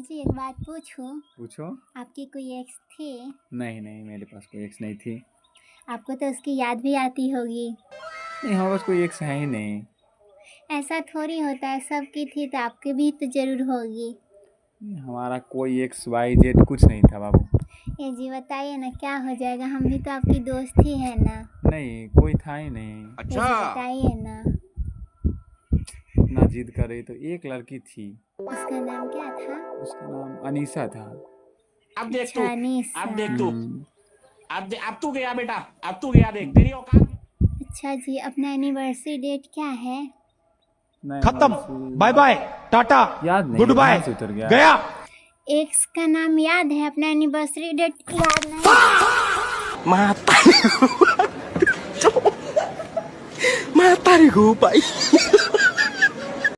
जी एक बात पूछूं? पूछो। आपकी कोई एक्स थी? नहीं नहीं, मेरे पास कोई एक्स नहीं थी। आपको तो उसकी याद भी आती होगी। नहीं, हमारे पास कोई एक्स है ही नहीं। ऐसा थोड़ी होता है, सबकी थी तो आपकी भी तो जरूर होगी। हमारा कोई एक्स वाई जेड कुछ नहीं था बाबू। ये जी बताइए ना, क्या हो जाएगा, हम भी तो आपकी दोस्त ही है ना। नहीं, कोई था ही नहीं। ये जी बताइए ना। इतना जिद कर रही तो एक लड़की थी। उसका नाम क्या था? उसका नाम अनीसा था। अब देख तू, अनीसा। अब देख तू, अब तू गया बेटा, अब तू गया, देख तेरी औकात। अच्छा जी, अपना एनिवर्सरी डेट क्या है? खत्म, बाय बाय, टाटा, याद नहीं, गुड बाय, ध्यान से उतर गया। एक्स का नाम याद है, अपना एनिवर्सरी डेट याद नहीं। Mata nih gue, Pak.